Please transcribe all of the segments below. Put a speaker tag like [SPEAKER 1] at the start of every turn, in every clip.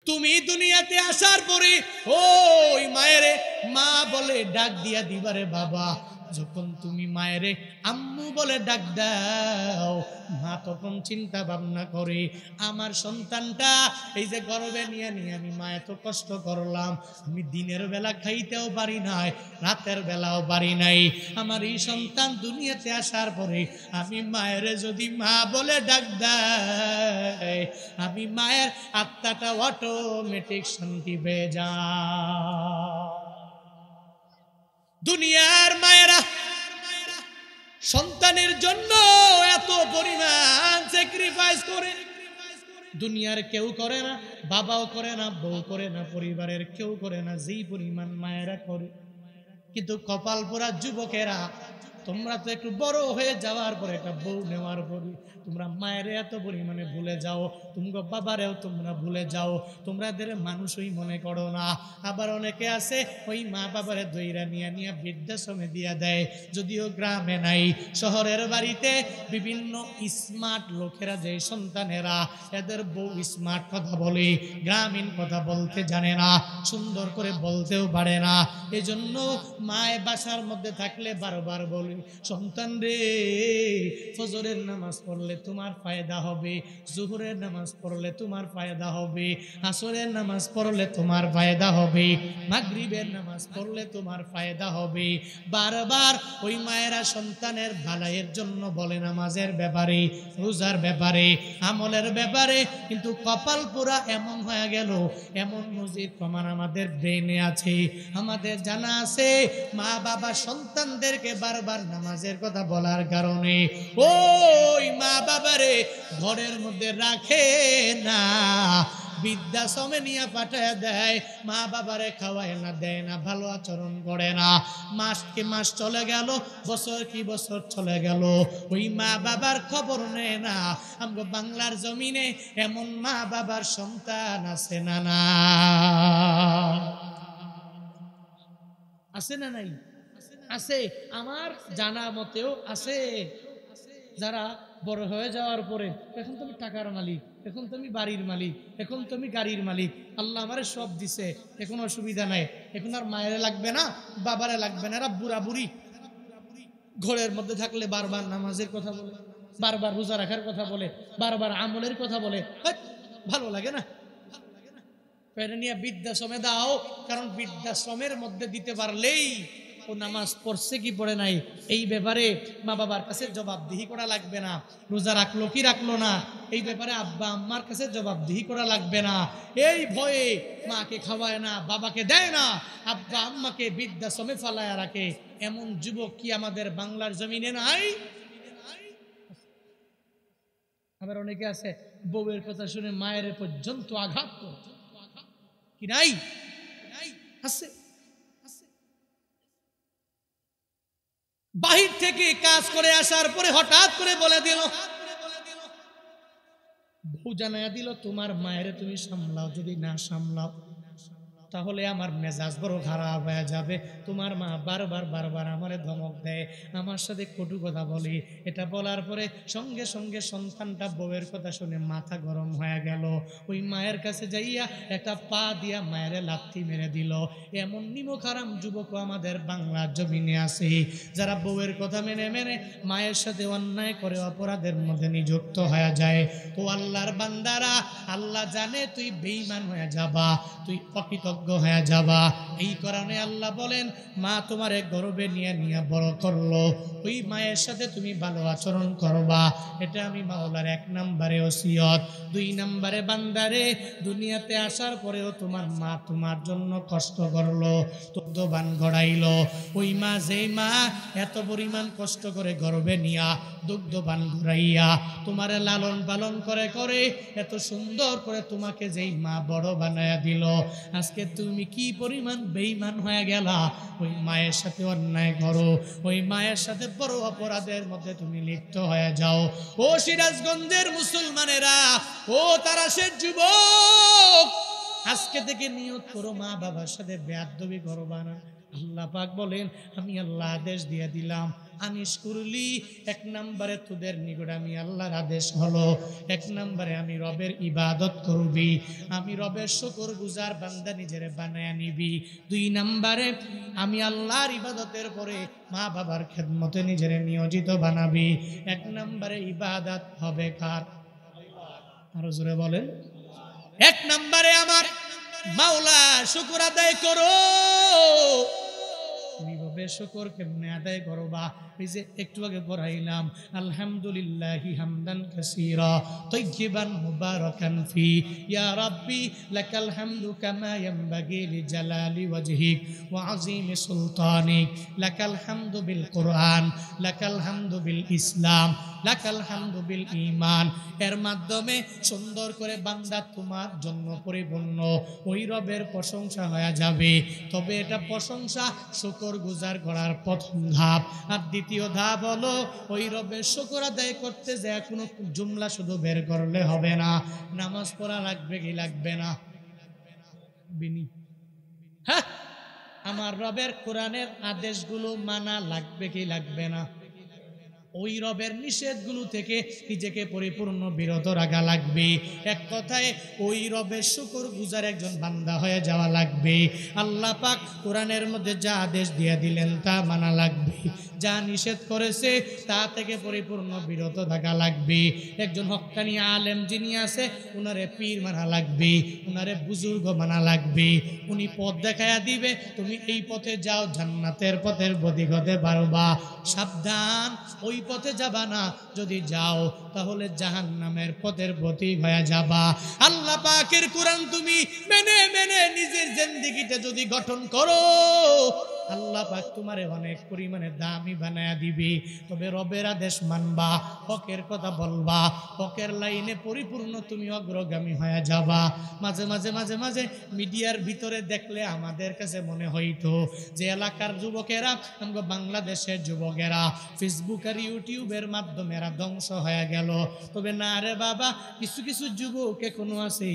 [SPEAKER 1] তুমি দুনিয়াতে আসার পরে ওই মায়েরে মা বলে ডাক দিয়া দিবারে বাবা, যখন তুমি মায়েরে আম্মু বলে ডাক দাও, মা তখন চিন্তা ভাবনা করে আমার সন্তানটা এই যে গর্ভে নিয়ে নিয়ে আমি মা এত কষ্ট করলাম, আমি দিনের বেলা খাইতেও পারি নাই, রাতের বেলাও পারি নাই, আমার এই সন্তান দুনিয়াতে আসার পরে আমি মায়েরে যদি মা বলে ডাক দেয়, আমি মায়ের আত্মাটা অটোমেটিক শান্তি পেয়ে যায়। দুনিয়ার মায়েরা সন্তানের জন্য এত পরিমাণ স্যাক্রিফাইস করে, দুনিয়ার কেউ করে না, বাবাও করে না, বউ করে না, পরিবারের কেউ করে না, যেই পরিমাণ মায়েরা করে। কিন্তু কপাল পোড়া যুবকেরা, তোমরা তো একটু বড় হয়ে যাওয়ার পরে একটা বউ নেওয়ার পরে তোমরা মায়ের এত পরিমাণে ভুলে যাও, তোমরা বাবারেও তোমরা ভুলে যাও, তোমাদের মানুষই মনে করো না। আবার অনেকে আছে ওই মা বাবারে দইরা নিয়ে নিয়ে বৃদ্ধাশ্রমে দিয়া দেয়, যদিও গ্রামে নাই, শহরের বাড়িতে বিভিন্ন স্মার্ট লোকেরা, যে সন্তানেরা এদের বউ স্মার্ট কথা বলে, গ্রামীণ কথা বলতে জানে না, সুন্দর করে বলতেও পারে না, এজন্য মায়ের বাসার মধ্যে থাকলে বারবার বলি, সন্তান রে ফজরের নামাজ পড়লে তোমার ফায়দা হবে, জোহরের নামাজ পড়লে তোমার ফায়দা হবে, আসরের নামাজ পড়লে তোমার ফায়দা হবে, মাগরিবের নামাজ পড়লে তোমার ফায়দা হবে। বারবার ওই মায়েরা সন্তানের ভালাইয়ের জন্য বলে, নামাজের ব্যাপারে, রোজার ব্যাপারে, আমলের ব্যাপারে, কিন্তু কপাল পোড়া এমন হয়ে গেল, এমন মজিদ প্রমাণ আমাদের ব্রেনে আছে, আমাদের জানা আছে, মা বাবা সন্তানদেরকে বারবার নামাজের কথা বলার কারণে ওই মা বাবারে ঘরের মধ্যে রাখে না, বৃদ্ধাশ্রমে নিয়ে পাঠায় দেয়, মা বাবারে খাওয়ায় না, দেয় না, ভালো আচরণ করে না, মাস কি মাস চলে গেল, বছর কি বছর চলে গেল, ওই মা বাবার খবর নেয় না। আমরা বাংলার জমিনে এমন মা বাবার সন্তান আছে না? না আছে না? নাই আছে, আমার জানা মতেও আছে, যারা বড় হয়ে যাওয়ার পরে এখন তুমি টাকার মালিক, এখন তুমি বাড়ির মালিক, এখন তুমি গাড়ির মালিক, আল্লাহ আমারে সব দিছে, এখন অসুবিধা নাই, এখন আর মায়ের লাগবে না, বাবারে লাগবে না, এরা বুড়া বুড়ি ঘরের মধ্যে থাকলে বারবার নামাজের কথা বলে, বারবার রোজা রাখার কথা বলে, বারবার আমলের কথা বলে, ভালো লাগে না? পেরে নিয়ে বৃদ্ধাশ্রমে দাও, কারণ বৃদ্ধাশ্রমের মধ্যে দিতে পারলেই ও নামাজ পড়ছে কি পড়ে নাই এই ব্যাপারে মা বাবার কাছে জবাবদিহি করা লাগবে না, রোজা রাখলো কি রাখলো না এই ব্যাপারে আব্বা আম্মার কাছে জবাবদিহি করা লাগবে না। এই ভয়ে মাকে খাওয়ায় না, বাবাকে দেয় না, আব্বা আম্মাকে বৃদ্ধাশ্রমে ফালায়া রাখে, এমন যুবক কি আমাদের বাংলার জমিনে নাই? আবার অনেকে আছে বউয়ের কথা শুনে মায়ের পর্যন্ত আঘাত করে, কি নাই? আছে। বাহির থেকে কাজ করে আসার পরে হঠাৎ করে বলে দিল, বউ জানাইয়া দিল, তোমার মায়ের তুমি সামলাও, যদি না সামলাও তাহলে আমার মেজাজ বড় খারাপ হয়ে যাবে। তোমার মা বারবার বারবার আমারে ধমক দেয়, আমার সাথে কটু কথা বলে। এটা বলার পরে সঙ্গে সঙ্গে সন্তানটা বউয়ের কথা শুনে মাথা গরম হয়ে গেল, ওই মায়ের কাছে যাইয়া একটা পা দিয়া মায়ের লাথি মেরে দিল। এমন নিমখারাম যুবক আমাদের বাংলার জমিনে আছে, যারা বউয়ের কথা মেনে মেনে মায়ের সাথে অন্যায় করে অপরাধের মধ্যে নিযুক্ত হয়ে যায়। ও আল্লাহর বান্দারা, আল্লাহ জানে তুই বেঈমান হয়ে যাবা, তুই অকৃতজ্ঞ হয়ে যাবা। এই কারণে আল্লাহ বলেন, মা তোমারে গর্ভে নিয়ে নিয়ে বড় করলো, ওই মায়ের সাথে তুমি ভালো আচরণ করবা। এটা আমি মাওলার 1 নম্বরে ওসিয়ত। 2 নম্বরে, বান্দারে দুনিয়াতে আসার পরেও তোমার মা তোমার জন্য কষ্ট করলো, দুগ্ধবান গড়াইলো। ওই মা, যেই মা এত পরিমাণ কষ্ট করে গর্ভে নিয়া দুগ্ধবান গড়াইয়া তোমারে লালন পালন করে করে এত সুন্দর করে তোমাকে যেই মা বড় বানায়া দিল, আজকে তুমি কি পরিমাণ বেঈমান হয়ে গেলা। ওই মায়ের সাথে অন্যায় করো, ওই মায়ের সাথে বড় অপরাধের মধ্যে তুমি লিপ্ত হয়ে যাও। ও সিরাজগঞ্জের মুসলমানেরা, ও তারাশের যুবক, আজকে থেকে নিয়ত করো মা বাবার সাথে বেয়াদবি করবা না। আল্লাহ পাক বলেন আমি আল্লাহ আদেশ দিয়ে দিলাম আনিস করলি, এক নম্বরে তোদের নিকট আমি আল্লাহর আদেশ হলো এক নম্বরে আমি রবের ইবাদত করবি, আমি রবের শুকর গুজার বান্দা নিজের বানায় নিবি। দুই নম্বরে আমি আল্লাহর ইবাদতের পরে মা বাবার খেদমতে নিজের নিয়োজিত বানাবি। এক নম্বরে ইবাদত হবে কার? আরো জোরে বলেন। এক নম্বরে আমার মাওলা শুকর আদায় করো। কিভাবে শুকর কেমনে আদায় করবা? এই যে একটু আগে পড়াইলাম আলহামদুলিল্লাহি হামদান কাসীরা তাইয়িবান মুবারাকান ফি ইয়া রাব্বি লাকাল হামদু কামা ইয়ানবাগি লিজালালি ওয়াজহিক ওয়া আযীমি সুলতানিক লাকাল হামদু বিল কুরআন লাকাল হামদু বিল ইসলাম লাকাল হামদু বিল ঈমান। এর মাধ্যমে সুন্দর করে বান্দা তোমার জন্য পরিপূর্ণ ওই রবের প্রশংসা হয়ে যাবে। তবে এটা প্রশংসা শুকর গুজার করার প্রথম ধাপ। আর দ্বিতীয় ধাপ হলো ওই রবের শুকর আদায় করতে যে কোনো জুমলা শুধু বের করলে হবে না, নামাজ পড়া লাগবে কি লাগবে না? বিনি হ্যাঁ, আমার রবের কোরআনের আদেশগুলো মানা লাগবে কি লাগবে না? ওই রবের নিষেধগুলো থেকে নিজেকে পরিপূর্ণ বিরত রাখা লাগবে। এক কথায় ওই রবের শুকর গুজার একজন বান্দা হয়ে যাওয়া লাগবে। আল্লাহ পাক কোরআনের মধ্যে যা আদেশ দিয়ে দিলেন তা মানা লাগবে, যা নিষেধ করেছে তা থেকে পরিপূর্ণ বিরত থাকা লাগবে। একজন হক্কানি আলেম যিনি আছে উনারে পীর মানা লাগবে, উনারে বুজুর্গ মানা লাগবে। উনি পথ দেখায়া দিবে, তুমি এই পথে যাও, জান্নাতের পথের প্রতীক হতে পারবা। সাবধান, ওই পথে যাবা না, যদি যাও তাহলে জাহান্নামের পথের প্রতীক হয়ে যাবা। আল্লাহ পাকের কোরআন তুমি মেনে মেনে নিজের জিন্দেগিটা যদি গঠন করো, আল্লাহ পাক তোমারে অনেক পরিমাণে দামি বানায়া দিবে। তবে রবের আদেশ মানবা, হকের কথা বলবা, হকের লাইনে পরিপূর্ণ তুমি অগ্রগামী হয়ে যাবা। মাঝে মাঝে মাঝে মাঝে মিডিয়ার ভিতরে দেখলে আমাদের কাছে মনে হইতো যে এলাকার যুবকেরা, আমাদের বাংলাদেশের যুবকেরা ফেসবুক আর ইউটিউবের মাধ্যমে এরা ধ্বংস হয়ে গেল। তবে না রে বাবা, কিছু কিছু যুবক এখনো আছে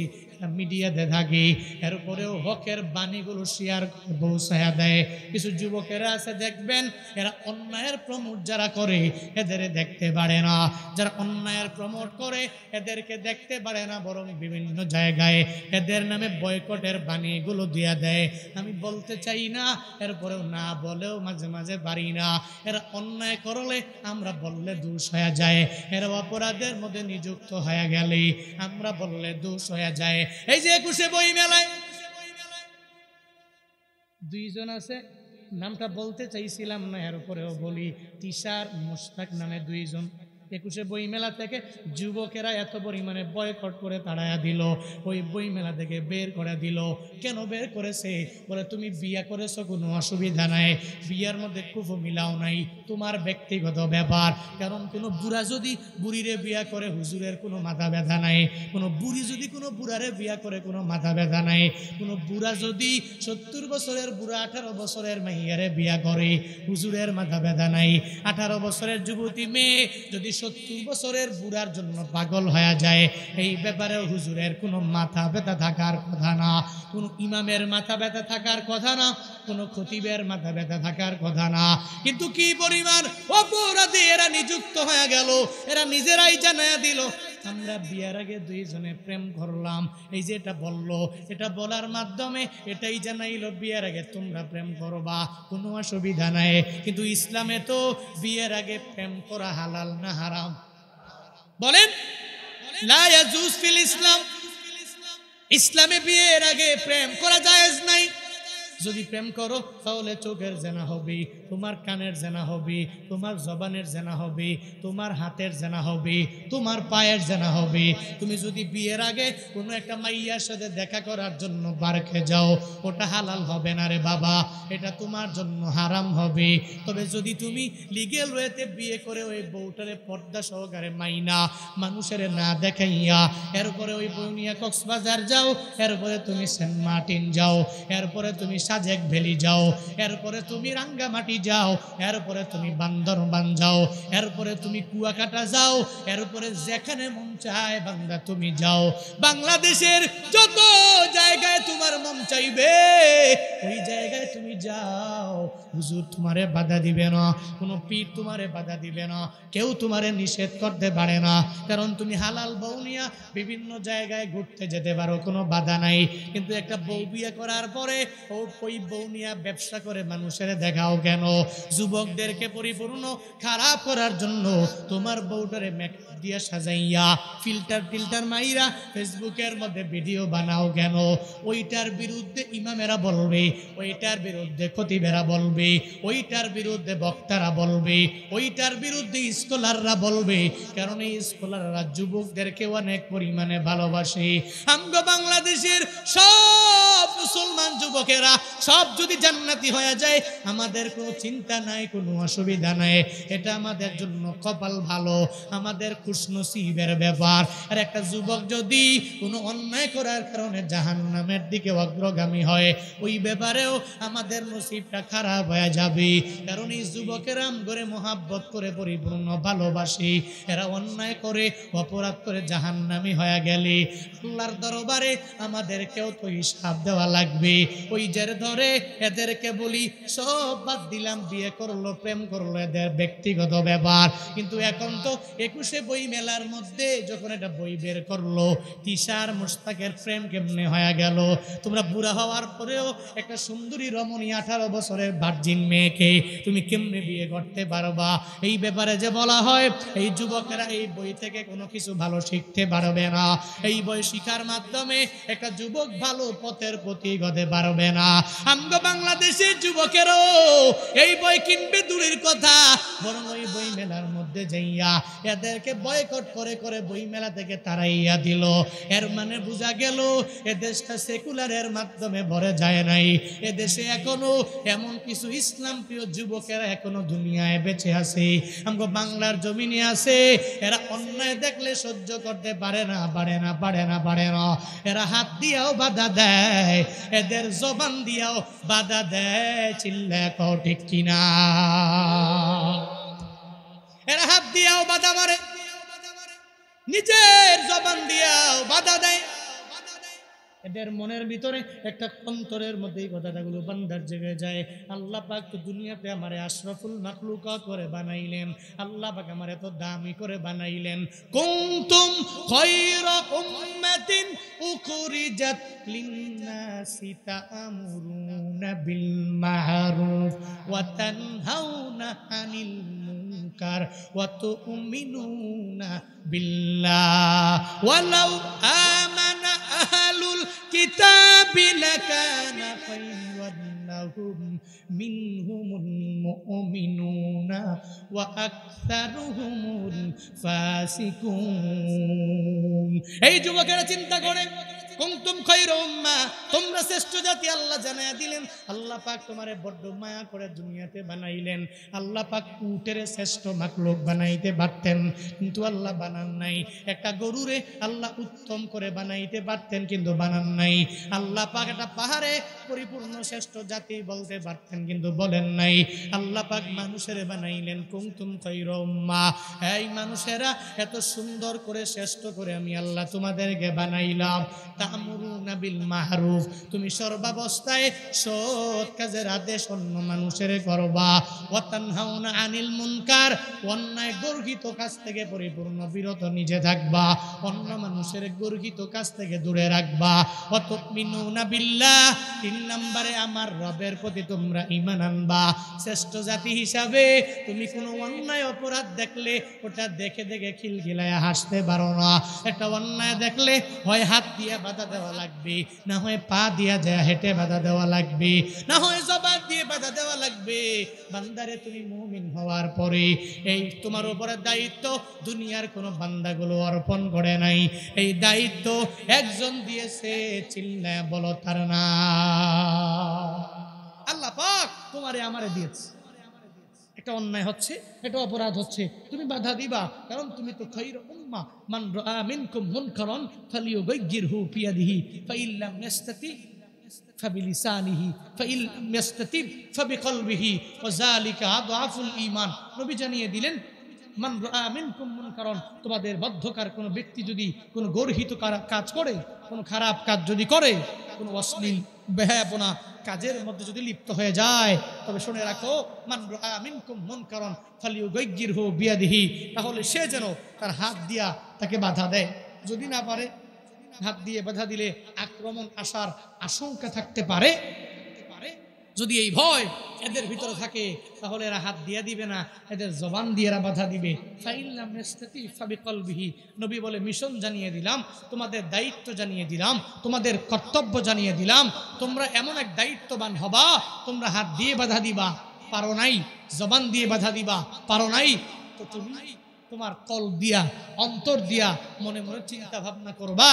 [SPEAKER 1] মিডিয়াতে থাকে, এরপরেও হকের বাণীগুলো শেয়ার পৌঁছায়া দেয়। কিছু যুবকেরা আছে দেখবেন এরা অন্যায়ের প্রমোট যারা করে এদের দেখতে পারে না, যারা অন্যায়ের প্রমোট করে এদেরকে দেখতে পারে না, বরং বিভিন্ন জায়গায় এদের নামে বয়কটের বাণীগুলো দিয়ে দেয়। আমি বলতে চাই না, এরপরেও না বলেও মাঝে মাঝে পারি না। এরা অন্যায় করলে আমরা বললে দোষ হয়ে যায়, এরা অপরাধের মধ্যে নিযুক্ত হয়ে গেলে আমরা বললে দোষ হয়ে যায়। এই যে 21 বই মেলায় দুইজন আছে, নামটা বলতে চাইছিলাম না, এর উপরেও বলি, তিশার মুশতাক নামে দুইজন 21 বই মেলা থেকে যুবকেরা এত পরিমাণে বয়কট করে তাড়ায়া দিল, ওই বই মেলা থেকে বের করে দিল। কেন বের করেছে? বলে তুমি বিয়া করেছো, কোনো অসুবিধা নাই, বিয়ার মধ্যে কুফু মিলাও নাই, তোমার ব্যক্তিগত ব্যাপার। কারণ কোনো বুড়া যদি বুড়িরে বিয়া করে হুজুরের কোনো মাথা ব্যথা নাই, কোনো বুড়ি যদি কোনো বুড়ারে বিয়া করে কোনো মাথা ব্যথা নাই, কোনো বুড়া যদি 70 বছরের বুড়া 18 বছরের মাইয়ারে বিয়া করে হুজুরের মাথা ব্যথা নাই। 18 বছরের যুবতী মেয়ে যদি 70 বছরের বুড়ার জন্য পাগল হয়ে যায়, এই ব্যাপারে হুজুরের কোনো মাথা ব্যথা থাকার কথা না, কোনো ইমামের মাথা ব্যথা থাকার কথা না, কোনো খতিবের মাথা ব্যথা থাকার কথা না। কিন্তু কি পরিমাণ অপরাধী এরা নিযুক্ত হয়ে গেল, এরা নিজেরাই জানায়া দিল আমরা বিয়ার আগে দুইজনে প্রেম করলাম। এই যে এটা বললো, এটা বলার মাধ্যমে এটাই জানাইলো বিয়ের আগে তোমরা প্রেম করবা, কোনো অসুবিধা নাই। কিন্তু ইসলামে তো বিয়ের আগে প্রেম করা হালাল না হারাম? বলেন, লা ইয়াজুজ ফিল ইসলাম, ইসলামে বিয়ের আগে প্রেম করা জায়েজ নাই। যদি প্রেম করো তাহলে চোখের জেনা হবে, তোমার কানের জেনা হবে, তোমার জবানের জেনা হবে, তোমার হাতের জেনা হবে, তোমার পায়ের জেনা হবে। তুমি যদি বিয়ের আগে কোনো একটা মাইয়ার সাথে দেখা করার জন্য বারকে যাও, ওটা হালাল হবে না রে বাবা, এটা তোমার জন্য হারাম হবে। তবে যদি তুমি লিগেল ওয়েতে বিয়ে করে ওই বউটারে পর্দা সহকারে মাইনা মানুষের না দেখাইয়া, এরপরে ওই বউ নিয়ে কক্সবাজার যাও, এরপরে তুমি সেন্ট মার্টিন যাও, এরপরে তুমি সাজেক ভ্যালি যাও, এরপরে তুমি রাঙ্গামাটি যাও, এরপরে তুমি বান্দরবান যাও, এরপরে তুমি কুয়াকাটা যাও, এরপরে যেখানে মন চায় বান্দা তুমি যাও। বাংলাদেশের যত জায়গায় তোমার চাইবে ওই জায়গায় তুমি যাও, হুজুর তোমারে বাধা দিবে না, কোনো পীর তোমারে বাধা দিবে না, কেউ তোমারে নিষেধ করতে পারে না, কারণ তুমি হালাল বউ নিয়া বিভিন্ন জায়গায় ঘুরতে যেতে পারো, কোনো বাধা নাই। কিন্তু একটা বউ বিয়ে করার পরে ওই বউ নিয়া ব্যবসা করে মানুষের দেখাও কেন? যুবকদেরকে পরিপূর্ণ খারাপ করার জন্য তোমার বউটারে মেকআপ দিয়া সাজাইয়া ফিল্টার মাইরা ফেসবুকের মধ্যে ভিডিও বানাও কেন? ওইটার বিরুদ্ধে ইমামেরা বলবে, ওইটার বিরুদ্ধে খতিবেরা বলবে, ওইটার বিরুদ্ধে বক্তারা বলবে, ওইটার বিরুদ্ধে স্কলাররা বলবে, কারণ এই স্কলাররা যুবকদেরকে অনেক পরিমাণে ভালোবাসে। আমগো বাংলাদেশের সব মুসলমান যুবকেরা সব যদি জান্নাতি হয়ে যায় আমাদের কোনো চিন্তা নাই, কোনো অসুবিধা নাই, এটা আমাদের জন্য কপাল ভালো, আমাদের খুশনসিবের ব্যাপার। আর একটা যুবক যদি কোনো অন্যায় করার কারণে জাহান্নামের দিকে অগ্রগামী হয়, ওই ব্যাপারেও আমাদের নসিবটা খারাপ হয়ে যাবে, কারণ এই যুবকেরা আমগরে মহাব্বত করে পরিপূর্ণ ভালোবাসি, এরা অন্যায় করে অপরাধ করে জাহান্নামী হয়ে গেলে আল্লাহর দরবারে আমাদেরকেও তো হিসাব দেওয়া লাগবে। ওই যে ধরে এদেরকে বলি সব বাদ দিলাম, বিয়ে করলো, প্রেম করলো, এদের ব্যক্তিগত ব্যাপার, কিন্তু এখন তো 21শে বই মেলার মধ্যে যখন একটা বই বের করলো তিশার মুশতাকের প্রেম কেমনে হয়ে গেল। তোমরা বুড়া হওয়ার পরেও একটা সুন্দরী রমণী 18 বছরের ভার্জিন মেয়েকে তুমি কেমনে বিয়ে করতে পারবা? এই ব্যাপারে যে বলা হয় এই যুবকেরা এই বই থেকে কোনো কিছু ভালো শিখতে পারবে না, এই বই শিখার মাধ্যমে একটা যুবক ভালো পথের প্রতীক হতে পারবে না। আমগো বাংলাদেশের যুবকেরও এই বই কিনবে দূরের কথা, বরং ওই বই মেলার মধ্যে যাইয়া এদেরকে বয়কট করে করে বই মেলা থেকে তাড়াইয়া দিল। এর মানে বোঝা গেল এদেশটা সেকুলারের মাধ্যমে ভরে যায় নাই, এদেশে এখনো এমন কিছু ইসলাম প্রিয় যুবকেরা এখনো দুনিয়ায় বেঁচে আছে, আমগো বাংলার জমিনে আছে। এরা অন্যায় দেখলে সহ্য করতে পারে না, এরা হাত দিয়েও বাধা দেয়, এদের জবান দিয়েও বাধা দেয়, চিল্লা কও ঠিক কিনা? এরা হাত দিয়েও বাধা মারে, নিজের জবান দিয়েও বাধা দেয়। এদের মনের ভিতরে একটা অন্তরের মধ্যে এই কথাগুলো বান্দার জেগে যায়। আল্লাহ পাক তো দুনিয়াতে আমারে আশরাফুল মাখলুকাত করে বানাইলেন, আল্লাহ পাক আমারে তো দামি করে বানাইলেন। কুনতুম খায়রা উম্মাতিন উখরিজাত লিন্নাসি তা'মুরুনা বিল মা'রুফ ওয়া তানহাউনা আনিল মুনকার ওয়া তু'মিনুনা বিল্লাহ ওয়ালাউ আমানা আহলুল কিতাবি লাকানা খায়রান লাহুম মিনহুমুল মুমিনুনা ওয়া আকসারুহুমুল ফাসিকুন। এই যুবকেরা চিন্তা করে কুনতুম খায়রা উম্মাহ, তোমরা শ্রেষ্ঠ জাতি আল্লাহ জানায়া দিলেন। আল্লাহ পাক তোমারে বড় মায়া করে দুনিয়াতে বানাইলেন। আল্লাহ পাক উটের শ্রেষ্ঠ মাখলুক বানাইতে পারতেন, কিন্তু আল্লাহ বানান নাই। একটা গরুরে আল্লাহ উত্তম করে বানাইতে পারতেন, কিন্তু বানান নাই। আল্লাহ পাক একটা পাহাড়ে পরিপূর্ণ শ্রেষ্ঠ জাতি বলতে পারতেন, কিন্তু বলেন নাই। আল্লাহ পাক মানুষের বানাইলেন কুনতুম খায়রা উম্মাহ, এই মানুষেরা এত সুন্দর করে শ্রেষ্ঠ করে আমি আল্লাহ তোমাদেরকে বানাইলাম। তা'মুরুনা বিল মা'রুফ, তুমি সর্বাবস্থায় সৎ কাজের আদেশ অন্য মানুষের করবা। ওয়া তানহাউনা আনিল মুনকার, অন্যায় গর্হিত কাজ থেকে পরিপূর্ণ বিরত নিজে থাকবা, অন্য মানুষের গর্হিত কাজ থেকে দূরে রাখবা। ওয়া তু'মিনুনা বিল্লাহ, 3 নম্বরে আমার রবের প্রতি তোমরা ঈমান আনবা। শ্রেষ্ঠ জাতি হিসাবে তুমি কোনো অন্যায় অপরাধ দেখলে ওটা দেখে দেখে খিলখিলায় হাসতে পারো না। একটা অন্যায় দেখলে হয় হাত দিয়ে বাধা দেওয়া লাগবে, না হয় পা দিয়া যায় হেঁটে বাধা দেওয়া লাগবে, না হয় জবান দিয়ে বাধা দেওয়া লাগবে। বান্দারে তুমি মুমিন হওয়ার পরে এই তোমার উপরে দায়িত্ব দুনিয়ার কোনো বান্দাগুলো অর্পণ করে নাই, এই দায়িত্ব একজন দিয়েছে, চিল্লায় বলো তার না। আল্লাহ পাক তোমারে আমারে দিয়েছে। একটা অন্যায় হচ্ছে, একটা অপরাধ হচ্ছে, তুমি বাধা দিবা, কারণ তুমি তো খায়রা উম্মাহ। মান রাআ মিনকুম মুনকারান ফালিয়ুগাইয়িরহু বিয়াদিহি ফাইল্লাম ইয়াস্তাতি ফাবিলিসানিহি ফাইল্লাম ইয়াস্তাতি ফাবিকলবিহি ওয়া যালিকা আদআফুল ঈমান। নবী জানিয়ে দিলেন মান রাআ মিনকুম মুনকারান, তোমাদের মধ্যকার কোনো ব্যক্তি যদি কোনো গর্হিত কাজ করে, কোনো খারাপ কাজ যদি করে, কোনো অশ্লীল বেহায়াপনা কাজের মধ্যে যদি লিপ্ত হয়ে যায়, তবে শুনে রাখো, মান রাআ মিনকুম মুনকারান ফালিয়ুগাইয়িরহু বিয়াদিহি, তাহলে সে যেন তার হাত দিয়া তাকে বাধা দেয়। যদি না পারে, হাত দিয়ে বাধা দিলে আক্রমণ আসার আশঙ্কা থাকতে পারে। যদি এই ভয় এদের ভিতরে থাকে, তাহলে এরা হাত দিয়ে দিবে না, এদের জবান দিয়ে এরা বাধা দিবে। ফাইল্লাম ইস্তাতি ফাবিকলবিহি, নবী বলে মিশন জানিয়ে দিলাম, তোমাদের দায়িত্ব জানিয়ে দিলাম, তোমাদের কর্তব্য জানিয়ে দিলাম। তোমরা এমন এক দায়িত্ববান হবা, তোমরা হাত দিয়ে বাধা দিবা, পারো নাই, জবান দিয়ে বাধা দিবা, পারো নাই, তো তুমি তোমার কল দিয়া, অন্তর দিয়া মনে মনে চিন্তা ভাবনা করবা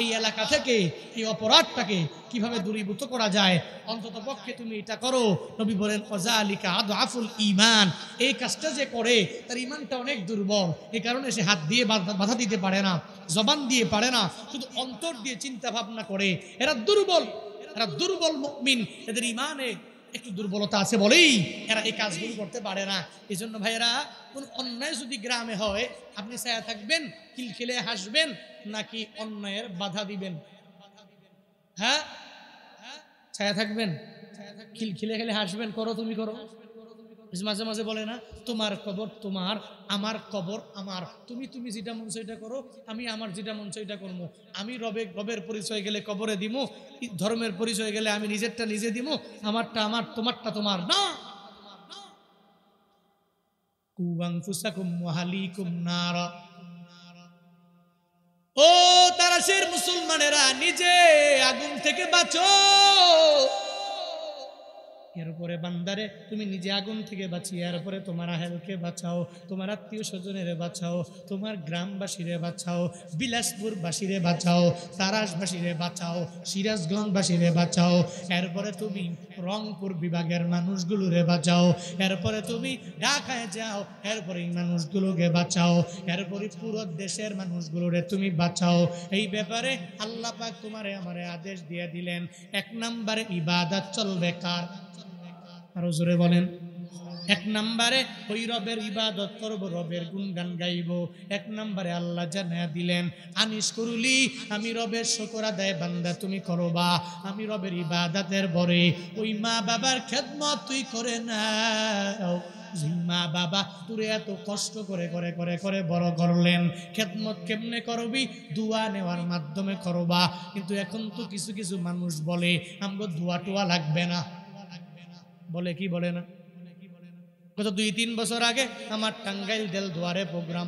[SPEAKER 1] এই এলাকা থেকে এই অপরাধটাকে কিভাবে দূরীভূত করা যায়। অন্তত পক্ষে তুমি এটা করো। নবী বলেন ওয়াজালিকা আদআফুল ঈমান, এই কাজটা যে করে তার ঈমানটা অনেক দুর্বল, এই কারণে সে হাত দিয়ে বাধা দিতে পারে না, জবান দিয়ে পারে না, শুধু অন্তর দিয়ে চিন্তা ভাবনা করে। এরা দুর্বল মুমিন, এদের ঈমানে একটু দুর্বলতা আছে বলেই এরা এই কাজগুলো করতে পারে না। এই জন্য ভাইয়েরা, কোন অন্যায় যদি গ্রামে হয়, আপনি ছায়া থাকবেন, খিলখিলে হাসবেন, নাকি অন্যায়ের বাধা দিবেন? হ্যাঁ, ছায়া থাকবেন, খিলখিলে খেলে হাসবেন, করো তুমি করো। মাঝে মাঝে বলে না, তোমার কবর তোমার, আমার কবর আমার, তুমি যেটা মন সেটা করো, আমি আমার যেটা মন সেটা করবো। আমি রবের পরিচয় গেলে কবরে দিব, ধর্মের পরিচয় গেলে আমি নিজেরটা নিজে দিব, আমারটা আমার, তোমারটা তোমার না। ও তারাশের মুসলমানেরা, নিজে আগুন থেকে বাঁচো। এরপরে বান্দারে তুমি নিজে আগুন থেকে বাঁচিয়ে, এরপরে তোমার আহেলকে বাঁচাও, তোমার আত্মীয় স্বজনের বাঁচাও, তোমার গ্রামবাসীরে বাঁচাও, বিলাসপুরবাসীরে বাঁচাও, তারাশবাসীরে বাঁচাও, সিরাজগঞ্জবাসীরে বাঁচাও, এরপরে তুমি রংপুর বিভাগের মানুষগুলোরে বাঁচাও, এরপরে তুমি ঢাকায় যাও, এরপরে এই মানুষগুলোকে বাঁচাও, এরপরে পুরো দেশের মানুষগুলোরে তুমি বাঁচাও। এই ব্যাপারে আল্লাহ পাক তোমারে আমারে আদেশ দিয়ে দিলেন, 1 নম্বরে ইবাদত চলবে কার? আরো জোরে বলেন। 1 নম্বরে ওই রবের ইবাদত করব, রবের গুণগান গাইব। 1 নম্বরে আল্লাহ জানিয়ে দিলেন, আনিস করুলি, আমি রবের শুকর আদায় বান্দা তুমি করবা, আমি রবের ইবাদতের পরে ওই মা বাবার খেদমত তুই করে নাও। মা বাবা তোরে এত কষ্ট করে করে করে করে বড় করলেন, খেদমত কেমনে করবি? দোয়া নেওয়ার মাধ্যমে করবা। কিন্তু এখন তো কিছু কিছু মানুষ বলে আমগো দোয়া টোয়া লাগবে না, বলে কি বলে না? গত 2-3 বছর আগে আমার টাঙ্গাইল দেলদুয়ারে প্রোগ্রাম,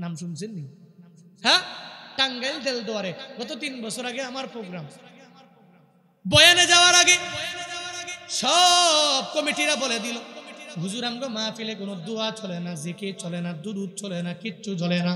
[SPEAKER 1] নাম শুনছেন নি? হ্যাঁ, টাঙ্গাইল দেলদুয়ারে গত 3 বছর আগে আমার প্রোগ্রাম। বয়ানে যাওয়ার আগে সব কমিটিরা বলে দিল, হুজুর আমগো মাহফিলে কোনো দোয়া চলে না, জিকির চলে না, দুরূদ চলে না, কিচ্ছু চলে না।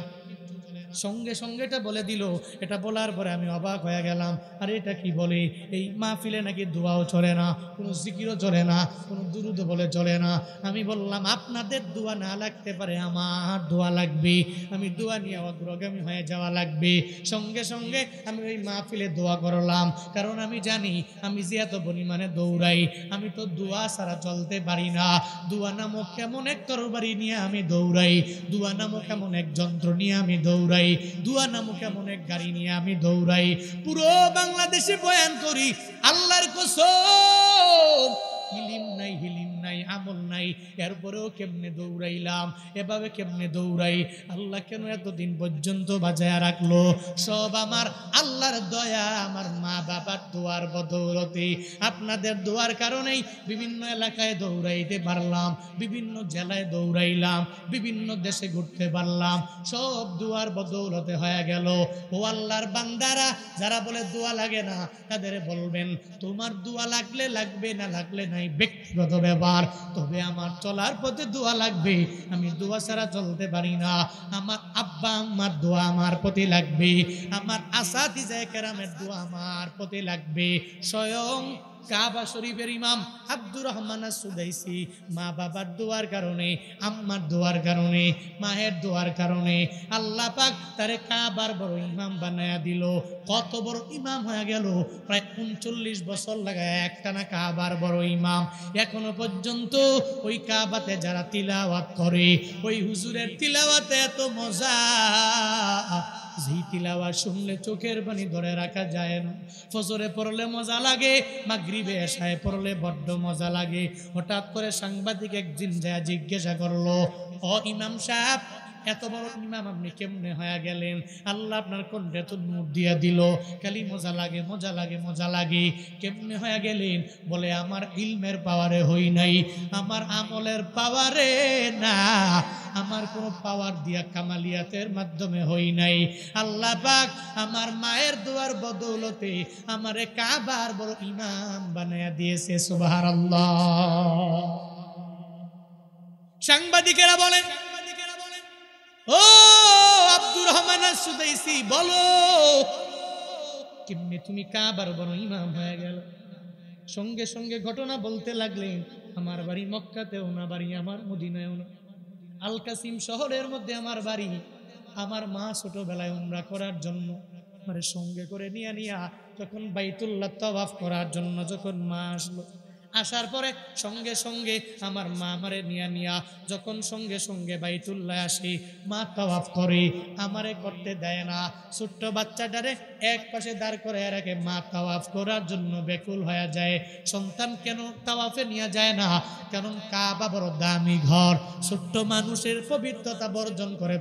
[SPEAKER 1] সঙ্গে সঙ্গে এটা বলে দিল। এটা বলার পরে আমি অবাক হয়ে গেলাম, আরে এটা কি বলে? এই মাহফিলে নাকি দোয়াও চলে না, কোনো জিকিরও চলে না, কোনো দুরূদ বলে চলে না। আমি বললাম আপনাদের দোয়া না লাগতে পারে, আমার দোয়া লাগবে, আমি দোয়া নিয়ে অগ্রগামী হয়ে যাওয়া লাগবে। সঙ্গে সঙ্গে আমি ওই মাহফিলে দোয়া করলাম, কারণ আমি জানি আমি যে এত পরিমাণে দৌড়াই, আমি তো দোয়া ছাড়া চলতে পারি না। দোয়া নামক কেমন এক তরবারি নিয়ে আমি দৌড়াই, দোয়া নামক এমন এক যন্ত্র নিয়ে আমি দৌড়াই, দোয়া নামক এমন এক গাড়ি নিয়ে আমি দৌড়াই। পুরো বাংলাদেশে বয়ান করি, আল্লাহর কসম, হিলিম নাই, হিলিম নাই, আমল নাই, এরপরেও কেমনে দৌড়াইলাম, এভাবে কেমনে দৌড়াই। আল্লাহ কেন এতদিন পর্যন্ত বাজায় রাখলো? সব আমার আল্লাহর দয়া, আমার মা বাবার দোয়ার বদৌলতে, আপনাদের দোয়ার কারণেই বিভিন্ন এলাকায় দৌড়াইতে পারলাম, বিভিন্ন জেলায় দৌড়াইলাম, বিভিন্ন দেশে ঘুরতে পারলাম, সব দোয়ার বদৌলতে হয়ে গেল। ও আল্লাহর বান্দারা, যারা বলে দোয়া লাগে না, তাদের বলবেন তোমার দোয়া লাগলে লাগবে, না লাগলে নাই, ব্যক্তিগত ব্যাপার। তবে আমার চলার পথে দোয়া লাগবে, আমি দোয়া ছাড়া চলতে পারি না। আমার আব্বা আম্মার দোয়া আমার প্রতি লাগবে, আমার আসাতিজায়ে কেরামের দোয়া আমার প্রতি লাগবে। স্বয়ং কাবা শরীফের ইমাম আব্দুর রহমান সুদাইসি মা বাবার দোয়ার কারণে, আম্মার দোয়ার কারণে, মায়ের দোয়ার কারণে আল্লাহ পাক তারে কাবার বড় ইমাম বানায়া দিল। কত বড় ইমাম হয়ে গেল, প্রায় 39 বছর লাগায় একটানা কাবার বড় ইমাম। এখনো পর্যন্ত ওই কাবাতে যারা তিলাওয়াত করে, ওই হুজুরের তিলাওয়াতে এত মজা যেই তিলাওয়াত শুনলে চোখের পানি ধরে রাখা যায় না। ফজরে পড়লে মজা লাগে, মাগরিবে এশায় পড়লে বড্ড মজা লাগে। হঠাৎ করে সাংবাদিক একদিন যা জিজ্ঞাসা করলো, ও ইমাম সাহেব, এত বড় ইমাম আপনি কেমনে হয়ে গেলেন? আল্লাহ আপনার কণ্ঠে তো নূর দিয়া দিল, খালি মজা লাগে মজা লাগে মজা লাগে, কেমনে হয়ে গেলেন? বলে, আমার ইলমের পাওয়ারে হই নাই, আমার আমলের পাওয়ারে না, আমার কোনো পাওয়ার দিয়া কামালিয়াতের মাধ্যমে হই নাই। আল্লাহ পাক আমার মায়ের দোয়ার বদৌলতে আমারে কাবার বড় ইমাম বানায়া দিয়েছে। সুবহানাল্লাহ। সাংবাদিকেরা বলে, ও আব্দুর রহমান আস-সুদাইসি, বলো কেমনে তুমি কাবার বড় ইমাম হয়ে গেল? সঙ্গে সঙ্গে ঘটনা বলতে লাগলেন, আমার বাড়ি মক্কাতেও না, বাড়ি আমার মদিনায়ও না, আল কাসিম শহরের মধ্যে আমার বাড়ি। আমার মা ছোটবেলায় উমরা করার জন্য আমার সঙ্গে করে নিয়া যখন বাইতুল্লাহ তাওয়াফ করার জন্য যখন মা আসলো, আসার পরে সঙ্গে সঙ্গে আমার মা আমারে নিয়া যখন সঙ্গে সঙ্গে বাইতুল্লাহ আসি, মা তাওয়াফ করে, আমারে করতে দেয় না। ছোট্ট বাচ্চাটারে এক পাশে দাঁড় করে রাখে, মা তাওয়াফ করার জন্য বেকুল হয়ে যায়। সন্তান কেন তাওয়াফে নিয়ে যায় না? কারণ কাবা বড় দামি ঘর, ছোট্ট মানুষের পবিত্রতা বর্জন করে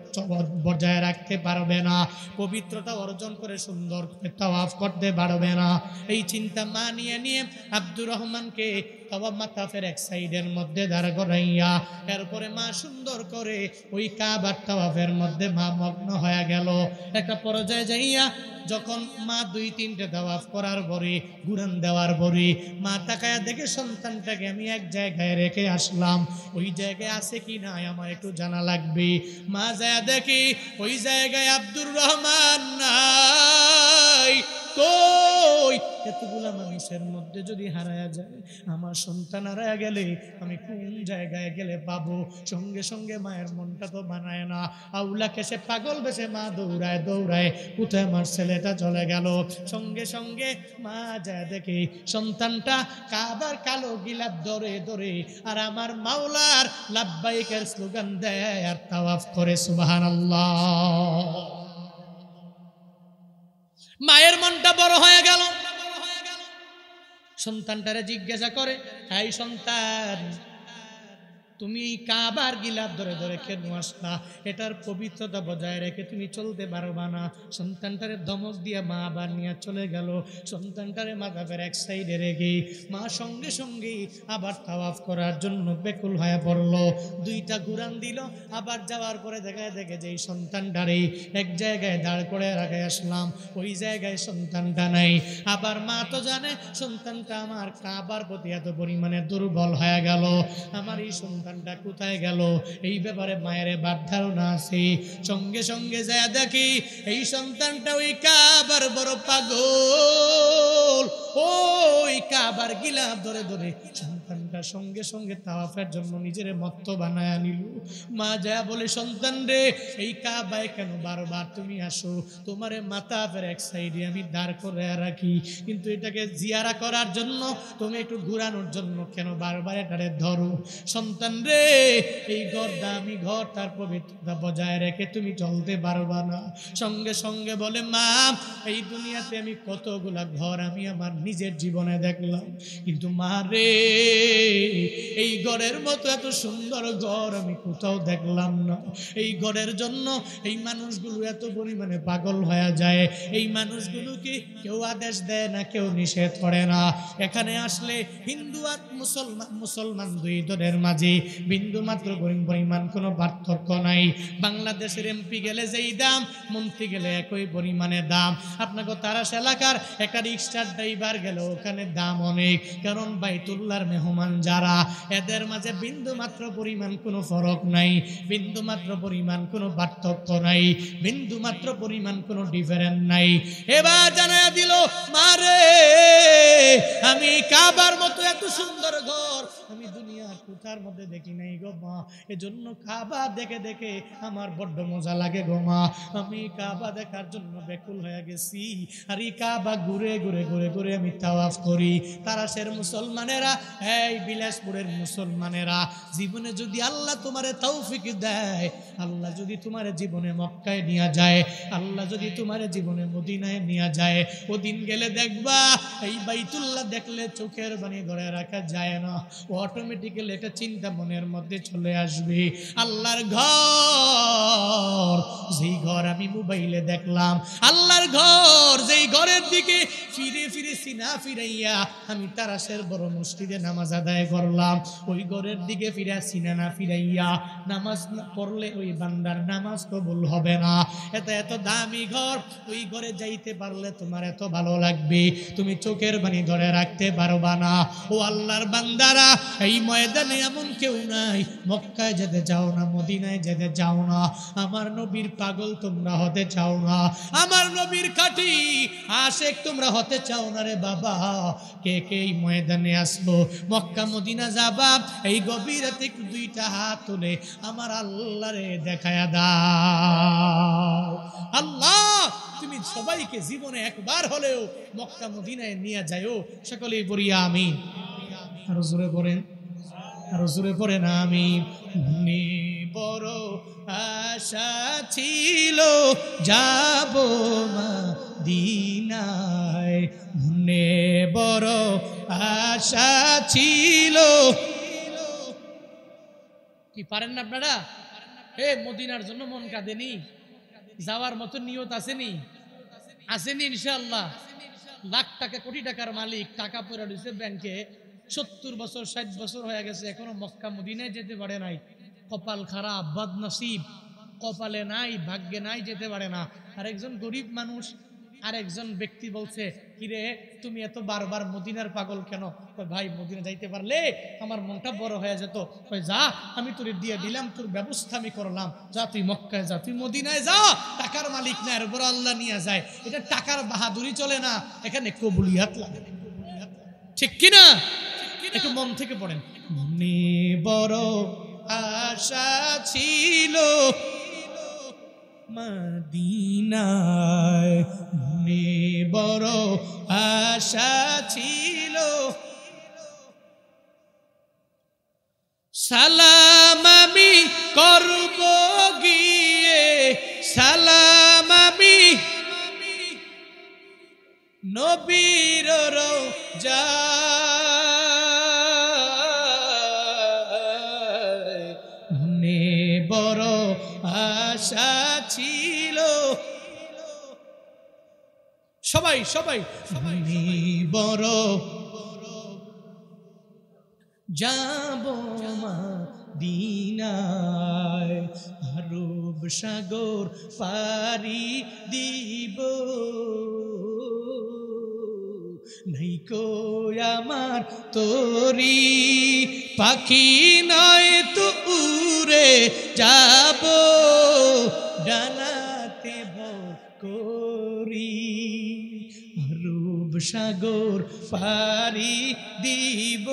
[SPEAKER 1] বজায় রাখতে পারবে না, পবিত্রতা অর্জন করে সুন্দর তাওয়াফ করতে পারবে না। এই চিন্তা মা নিয়ে আব্দুর রহমানকে তাওয়াফ মাতাফের এক সাইডের মধ্যে দাঁড় করাইয়া, এরপরে মা সুন্দর করে ওই কাবার তাওয়াফের মধ্যে মা মগ্ন হয়ে গেল। একটা পর্যায়ে যাইয়া যখন মা 2-3টে তাওয়াফ করার পরে, ঘুরান দেওয়ার পরে, মা তাকায়া দেখে সন্তানটাকে আমি এক জায়গায় রেখে আসলাম, ওই জায়গায় আছে কি না আমার একটু জানা লাগবে। মা যায় দেখি ওই জায়গায় আব্দুর রহমান নাই। কই, এতগুলা মানুষের মধ্যে যদি হারায়া যায়, আমার সন্তান হারায়া গেলে আমি কোন জায়গায় গেলে পাবো? সঙ্গে সঙ্গে মায়ের মনটা তো মানায় না, আউলা কেসে পাগল বেসে মা দৌড়ায় দৌড়ায়, কোথায় আমার ছেলেটা চলে গেল? সঙ্গে সঙ্গে মা যায় দেখে সন্তানটা কাবার কালো গিলাপ ধরে ধরে আর আমার মাওলার লাব্বাইকের স্লোগান দেয় আর তাওয়াফ করে। সুবহানাল্লাহ। মায়ের মনটা বড় হয়ে গেল। সন্তানটারে জিজ্ঞাসা করে, এই সন্তান, তুমি এই কাবার গিলাপ ধরে ধরে কেন আসলা? এটার পবিত্রতা বজায় রেখে তুমি চলতে পারবা না। সন্তানটারে ধমক দিয়া মা আবার নিয়ে চলে গেল। সন্তানটারে মাথাপের এক সাইডে রেখে মা সঙ্গে সঙ্গে আবার তাওয়াফ করার জন্য বেকুল হয়ে পড়ল। 2টা ঘুরান দিল, আবার যাওয়ার পরে দেখে যে এই সন্তানটারে এক জায়গায় দাঁড় করে রাখে আসলাম, ওই জায়গায় সন্তানটা নাই। আবার মা তো জানে সন্তানটা আমার কাবার প্রতি এত পরিমাণে দুর্বল হয়ে গেল, আমার এই সন্তানটা কোথায় গেল? এই ব্যাপারে মায়ের বাদ ধারণা আছে। সঙ্গে সঙ্গে যায় দেখি এই সন্তানটা ওই কাবার বড় পাগল, ওই কাবার গিলাপ ধরে ধরে সন্তানটা সঙ্গে সঙ্গে তাওয়াফের জন্য নিজের মত্ত বানায় নিল। মা যায় বলে, সন্তান রে, এই কাবায় কেন বারবার তুমি আসো? তোমারে মাতাফের এক সাইডে আমি দাঁড় করে রাখি, কিন্তু এটাকে জিয়ারা করার জন্য, তুমি একটু ঘুরানোর জন্য কেন বারবার এটারে ধরো? সন্তান রে, এই ঘর দামি ঘর, তার পবিত্রতা বজায় রেখে তুমি চলতে পারবা না। সঙ্গে সঙ্গে বলে, মা, এই দুনিয়াতে আমি কতগুলা ঘর আমি আমার নিজের জীবনে দেখলাম, কিন্তু মা রে, এই ঘরের মতো এত সুন্দর ঘর আমি কোথাও দেখলাম না। এই ঘরের জন্য এই মানুষগুলো এত পরিমাণে পাগল হয়ে যায়। এই মানুষগুলোকে কেউ আদেশ দেয় না, কেউ নিষেধ করে না। এখানে আসলে হিন্দু আর মুসলমান 2 দলের মাঝে বিন্দু মাত্র পরিমাণ কোনো পার্থক্য নাই। বাংলাদেশের এমপি গেলে যেই দাম, মন্ত্রী গেলে একই পরিমাণে দাম। আপনাকে তারাস এলাকার একটা রিক্সার ড্রাইভার গেল, ওখানে দাম অনেক, কারণ বাইতুল্লাহর মেহমান যারা, এদের মাঝে বিন্দু মাত্র পরিমাণ কোনো ফরক নাই, বিন্দু মাত্র পরিমাণ কোনো পার্থক্য নাই, বিন্দু মাত্র পরিমাণ কোনো ডিফারেন্স নাই। এবার জানায়া দিল, মারে, আমি কাবার মতো এত সুন্দর ঘর আমি দুনিয়ার কোঠার মধ্যে দেখি নাই গো মা, এজন্য কাবা দেখে দেখে আমার বড্ড মজা লাগে গো মা। আমি কাবা দেখার জন্য ব্যাকুল হয়ে গেছি, আর এই কাবা ঘুরে ঘুরে ঘুরে ঘুরে আমি তাওয়াফ করি। তারাশের মুসলমানেরা, এই বিলাসপুরের মুসলমানেরা, জীবনে যদি আল্লাহ তোমারে তৌফিক দেয়, আল্লাহ যদি তোমার জীবনে মক্কায় নিয়ে যায়, আল্লাহ যদি তোমার জীবনে মদিনায় নিয়ে যায়, ওদিন গেলে দেখবা এই বাইতুল্লাহ দেখলে চোখের পানি ধরে রাখা যায় না। ও অটোমেটিক্যালি একটা চিন্তা মনের মধ্যে চলে আসবে, আল্লাহর ঘর, যেই ঘর আমি মোবাইলে দেখলাম, আল্লাহর ঘর যেই ঘরের দিকে ফিরে ফিরে সিনা ফিরাইয়া আমি তারাশের বড় মসজিদে নামাজ আদায় করলাম, ওই ঘরের দিকে ফিরে সিনা না ফিরাইয়া নামাজ পড়লে ওই বান্দার নামাজ কবুল হবে না। এত দামি ঘর, ওই ঘরে যাইতে পারলে তোমার এত ভালো লাগবে, তুমি চোখের পানি ধরে রাখতে পারবা না। ও আল্লাহর বান্দারা, এই ময়দানে এমন কেউ নাই মক্কায় যেতে চাও না, মদিনায় যেতে চাও না, আমার নবীর পাগল তোমরা হতে চাও না, আমার নবীর কাঠি আশেক তোমরা হতে চাও না রে বাবা। কে কে এই ময়দানে আসবো, মক্কা মদিনা যাবা, এই গভীর রাতে দুইটা হাত তুলে আমার আল্লাহরে দেখায়া দাও। আল্লাহ তুমি সবাইকে জীবনে একবার হলেও মক্কা মদিনায় নিয়ে যাও, সকলেই বলি আমিন। আরো জোরে পড়েন, আরো জোরে পড়েন আমিন। বড় আশা ছিল যাব মদিনায়, মনে বড় আশা ছিল। কি পারেন না আপনারা? হে মদিনার জন্য মন কাঁদেনি? যাওয়ার মতো নিয়ত আসেনি? আসেনি ইনশাআল্লাহ। লাখ টাকা কোটি টাকার মালিক, টাকা পড়ে রয়েছে ব্যাংকে, 70 বছর 60 বছর হয়ে গেছে, এখনো মক্কা মদিনায় যেতে পারে নাই। কপাল খারাপ, বদনসিব, কপালে নাই, ভাগ্যে নাই, যেতে পারে না। আর একজন গরিব মানুষ, আর একজন ব্যক্তি বলছে, কিরে তুমি এত বারবার মদিনার পাগল কেন? ভাই মদিনা যাইতে পারলে আমার মনটা বড় হয়ে যেত। যা, আমি তোর দিয়ে দিলাম, তোর ব্যবস্থা আমি করলাম, যা তুই মক্কায় যা, তুই মদিনায় যা। টাকার মালিক না, এর বড় আল্লাহ নিয়ে যায়। এটা টাকার বাহাদুরি চলে না, এখানে কবুলিয়াত লাগে, ঠিক কিনা? একটু মন থেকে পড়েন। মনে বড় আশা ছিল মদিনায়, মনে বড় আশা ছিল। সালাম আমি করব গিয়ে, সালাম আমি নবীর রওজায়, মনে বড় আশা ছিল। সবাই সবাই মনে বড় যাব মদিনায়, আরব সাগর পারি দিব, নাইকো আমার তোরি পাখি নয় তো উড়ে যাব, ডানাতে ভর করি, আরব সাগর পারি দিব,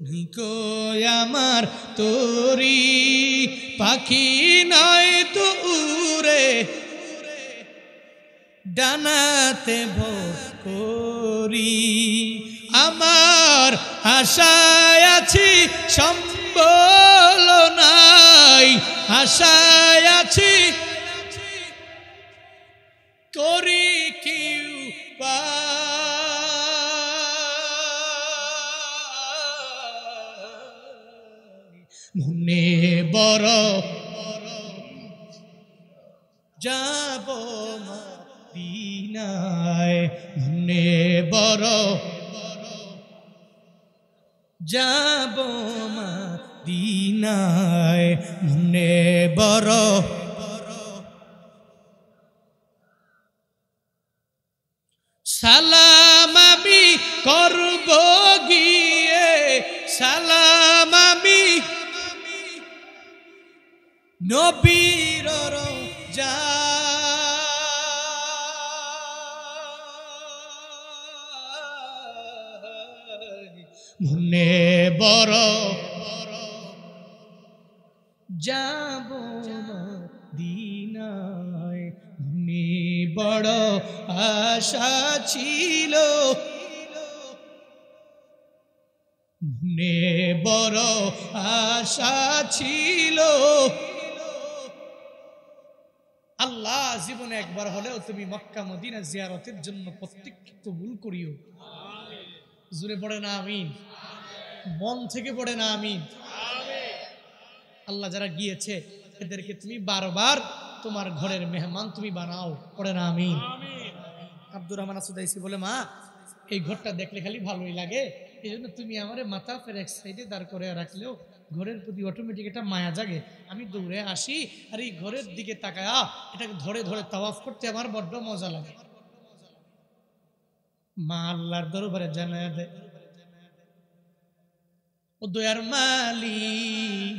[SPEAKER 1] নাইকো আমার তোরি পাখি নয় তো উড়ে, ডানাতে ভর করি। আমার আশায় আছি সম্বল নাই, আশায় আছি করি কি মনে বড় যাব মদিনায়, মনে বড় যাব মদিনায়, মনে বড় সালাম আমি করব গিয়ে, সালাম আমি নবীর রওজায়, মনে বড় যাব মদিনায়, মনে বড় আশা ছিল, মনে বড় আশা ছিল। আল্লাহ জীবনে একবার হলেও তুমি মক্কা মদিনা জিয়ারতের জন্য প্রত্যেককে কবুল করিও। জুড়ে পড়ে না আমিন, মন থেকে পড়ে না আমিন। আল্লাহ যারা গিয়েছে এদেরকে তুমি বারবার তোমার ঘরের মেহমান তুমি বানাও, পড়ে না আমিন। আব্দুর রহমান আসুদাইসি বলে, মা এই ঘরটা দেখলে খালি ভালোই লাগে, এই জন্য তুমি আমারে মাথা ফের এক সাইডে দাঁড় করে রাখলেও ঘরের প্রতি অটোমেটিক একটা মায়া জাগে। আমি দৌড়ে আসি আর এই ঘরের দিকে তাকায়া এটাকে ধরে ধরে তাওয়াফ করতে আমার বড্ড মজা লাগে। মা আল্লাহর দরবারে জানায়া দেয়, ও দয়ার মালিক,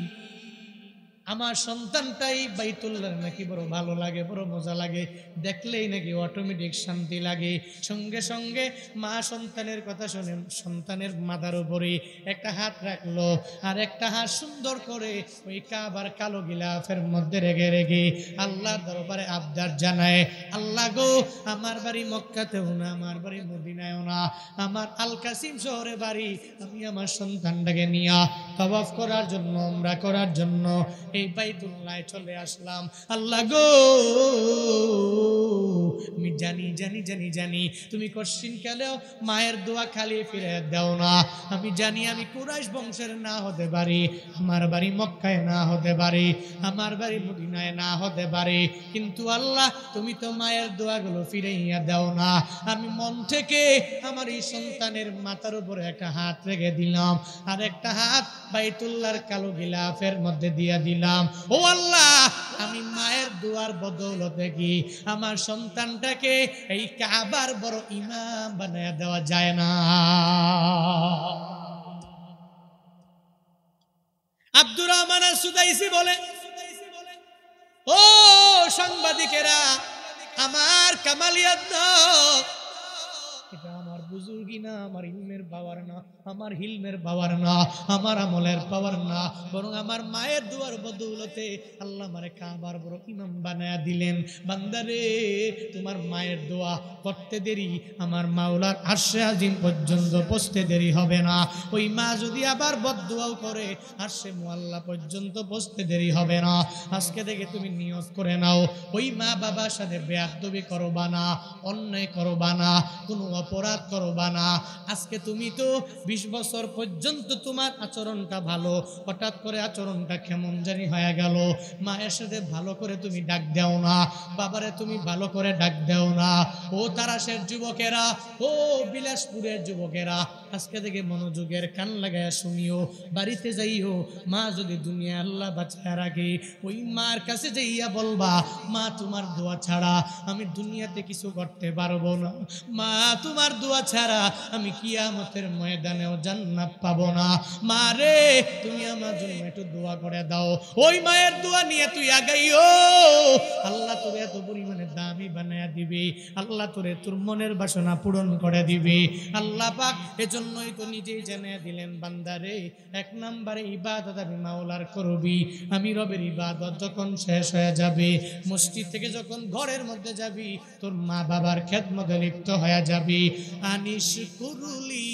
[SPEAKER 1] আমার সন্তানটাই বাইতুল্লাহ নাকি বড় ভালো লাগে, বড় মজা লাগে, দেখলেই নাকি অটোমেটিক শান্তি লাগে। সঙ্গে সঙ্গে মা সন্তানের কথা শুনে সন্তানের মাথার উপরে একটা হাত রাখলো আর একটা হাত সুন্দর করে ওই কাবার কালো গিলাফের মধ্যে রেখে রেখে আল্লাহর দরবারে আবদার জানায়, আল্লাহ গো, আমার বাড়ি মক্কাতেও না, আমার বাড়ি মদিনায়ও না, আমার আল কাসিম শহরে বাড়ি, আমি আমার সন্তানটাকে নিয়ে তাওয়াফ করার জন্য, উমরা করার জন্য এই বাইতুল্লাহে চলে আসলাম। আল্লাহ গো, আমি জানি জানি জানি জানি তুমি কশিন কালেও মায়ের দোয়া খালি ফিরে দাও না। আমি জানি আমি কুরাইশ বংশের না হতে পারি, আমার বাড়ি মক্কায় না হতে পারি, আমার বাড়ি মদিনায় না হতে পারে, কিন্তু আল্লাহ তুমি তো মায়ের দোয়াগুলো ফিরাইয়া দাও না। আমি মন থেকে আমার এই সন্তানের মাথার উপরে একটা হাত রেখে দিলাম আর একটা হাত বাইতুল্লাহর কালো গিলাফের মধ্যে দিয়া দিলাম। ও আল্লাহ, আমি মায়ের দোয়ার বদৌলতে কি আমার সন্তানটাকে এই কাবার বড় ইমাম বানায়া দেওয়া যায় না? আব্দুর রহমান সুদাইসি বলে, ও সাংবাদিকেরা, আমার কামালিয়াত না, এটা আমার বুজুর্গি না, আমার ইলমের পাওয়ার না, আমার হিলমের পাওয়ার না, আমার আমলের পাওয়ার না, বরং আমার মায়ের দোয়ার বদৌলতে আল্লাহ আমারে কাবার বড় ইমাম বানায়া দিলেন। বান্দারে, তোমার মায়ের দোয়া করতে দেরি আমার মাওলার আরশে আজিম পর্যন্ত পৌঁছতে দেরি হবে না। ওই মা যদি আবার বদদোয়াও করে আরশে মুআল্লা পর্যন্ত পৌঁছতে দেরি হবে না। আজকে থেকে তুমি নিয়ত করে নাও, ওই মা বাবার সাথে বেয়াদবি করবা না, অন্যায় করবা না, কোনো অপরাধ করবা না। আজকে তুমি তো 20 বছর পর্যন্ত তোমার আচরণটা ভালো, হঠাৎ করে আচরণটা কেমন জানি হয়ে গেল। মায়ের সাথে ভালো করে তুমি ডাক দাও না, বাবারে তুমি ভালো করে ডাক দাও না। ও তারাশের যুবকেরা, ও বিলাসপুরের যুবকেরা, আজকে থেকে মনোযোগের কান লাগায়া শুনিও। বাড়িতে যাইও, মা যদি দুনিয়া আল্লাহ বাঁচায় রাখে, ওই মার কাছে যাইয়া বলবা, মা তোমার দোয়া ছাড়া আমি দুনিয়াতে কিছু করতে পারবো না, মা তোমার দোয়া ছাড়া আমি কিয়ামতের ময়দানেও জান্নাত পাবো না। মা রে, তুমি আমার জন্য একটু দোয়া করে দাও। ওই মায়ের দোয়া নিয়ে তুই আগাইও, আল্লাহ তোরে এত পরিমাণে দামি বানায়া দিবে, আল্লাহ তোরে তোর মনের বাসনা পূরণ করে দিবে। আল্লাহ পাক এজন্যই তো নিজেই জানিয়ে দিলেন, বান্দারে, 1 নম্বরে ইবাদত আমি মাওলার করবি। আমি রবের ইবাদত যখন শেষ হয়ে যাবে, মসজিদ থেকে যখন ঘরের মধ্যে যাবি, তোর মা বাবার খেদমতে লিপ্ত হয়ে যাবি। আনিশ কুরুলি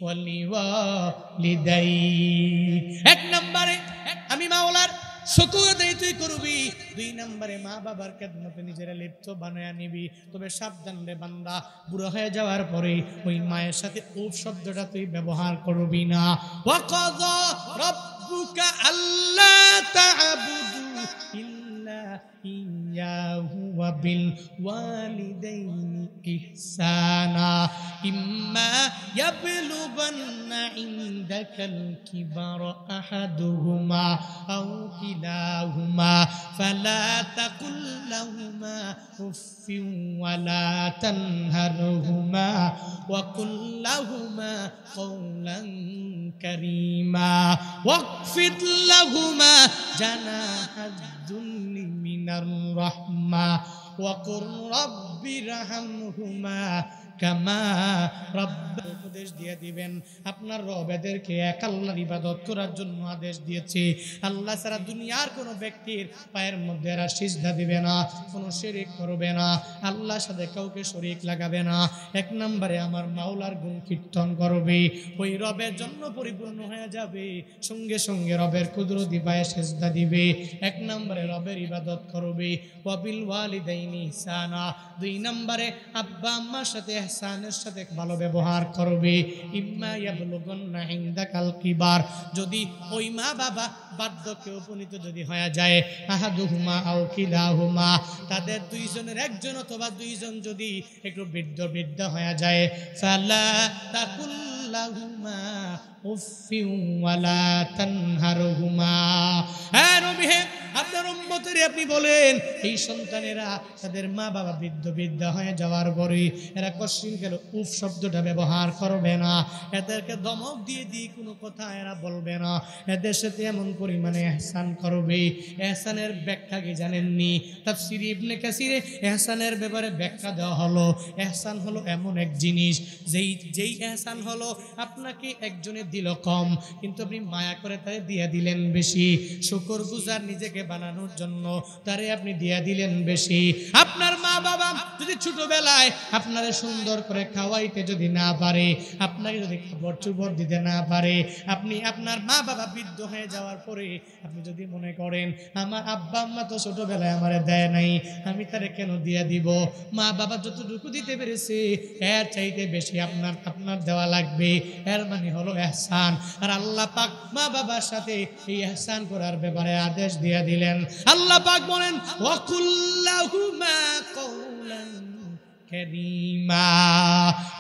[SPEAKER 1] ওয়ালিওয়ালিদাই, 1 নম্বরে আমি মাওলার শুকর আদায় তুই করবি। 2 নম্বরে মা বাবার খেদমতে নিজেরা লিপ্ত বানায়া নিবি। তবে সাবধান রে বান্দা, বুড়ো হয়ে যাওয়ার পরে ওই মায়ের সাথে উফ শব্দটা তুই ব্যবহার করবি না। ওয়াকাযা রাব্বুকা আল্লা তা'বুদু ইল্লা ইয়াহু ওয়া বিল ওয়ালিদাইনি ইহসানা ইম্মা ইয়াবলুগান্না ইনদাকাল কিবারা আহাদুহুমা আও কিলাহুমা ফালা তাকুল লাহুমা উফফিন ওয়ালা তানহারহুমা ওয়া কুল লাহুমা কওলান কারীমা ওয়াকফিদ লাহুমা জানাহাদ দুল্লি মিনার রাহমা ওয়া কুর রাব্বিরহামহুমা কামা রব্বা উপদেশ দিয়ে দিবেন আপনার রব এদেরকে এক আল্লাহর ইবাদত করার জন্য আদেশ দিয়েছে আল্লাহ ছাড়া দুনিয়ার কোনো ব্যক্তির পায়ের মধ্যে এরা সিজদা দিবে না কোনো শিরক করবে না আল্লাহর সাথে কাউকে শরীক লাগাবে না এক নম্বরে আমার মাওলার গুণ কীর্তন করবে ওই রবের জন্য পরিপূর্ণ হয়ে যাবে সঙ্গে সঙ্গে রবের কুদরতি পায়ে সিজদা দিবে এক নম্বরে রবের ইবাদত করবে ওয়াবিল ওয়ালিদাইনি ইহসানা দুই নম্বরে আব্বা আম্মার সাথে ইহসানের সাথে ভালো ব্যবহার করবে ইম্মা ইয়াবলুগুন্না ইনদাকাল কিবার যদি ওই মা বাবা বার্ধক্যে উপনীত যদি হয়ে যায় আহাদুহুমা আও কিলাহুমা তাদের দুইজনের একজন অথবা দুইজন যদি একটু বৃদ্ধ হয়ে যায় ফালা তাকুল্লাহুমা উফিউ ওয়ালা তানহারহুমা হ্যাঁ নবী হে আপনার উম্মতের আপনি বলেন এই সন্তানেরা তাদের মা বাবা বৃদ্ধ হয়ে যাওয়ার পরে এরা কষ্টিন গেল উফ শব্দটা ব্যবহার করবে না এদেরকে ধমক দিয়ে কোনো কথা এরা বলবে না এদের সাথে এমন পরিমাণে ইহসান করবে ইহসানের ব্যাখ্যা কি জানেননি তাফসীর ইবনে কাসিরে ইহসানের ব্যাপারে ব্যাখ্যা দেওয়া হলো ইহসান হলো এমন এক জিনিস যেই ইহসান হলো আপনাকে একজনের দিল কম কিন্তু আপনি মায়া করে তারে দিয়ে দিলেন বেশি শুকরগুজার নিজেকে বানানোর জন্য তারে আপনি দিয়ে দিলেন বেশি আপনার মা বাবা যদি ছোটবেলায় আপনারে সুন্দর করে খাওয়াইতে যদি না পারে আপনাকে যদি খাবার চুবর দিতে না পারে আপনি আপনার মা বাবা বৃদ্ধ হয়ে যাওয়ার পরে আপনি যদি মনে করেন আমার আব্বা আম্মা তো ছোটবেলায় আমারে দেয় নাই আমি তারে কেন দিয়ে দিব মা বাবা যতটুকু দিতে পেরেছে এর চাইতে বেশি আপনার দেওয়া লাগবে এর মানে হলো ইহসান আর আল্লাহ পাক মা বাবার সাথে এই ইহসান করার ব্যাপারে আদেশ দিয়ে দিলেন আল্লাহ পাক বলেন ওয়াকুল্লাহুমা কওলান কারীমা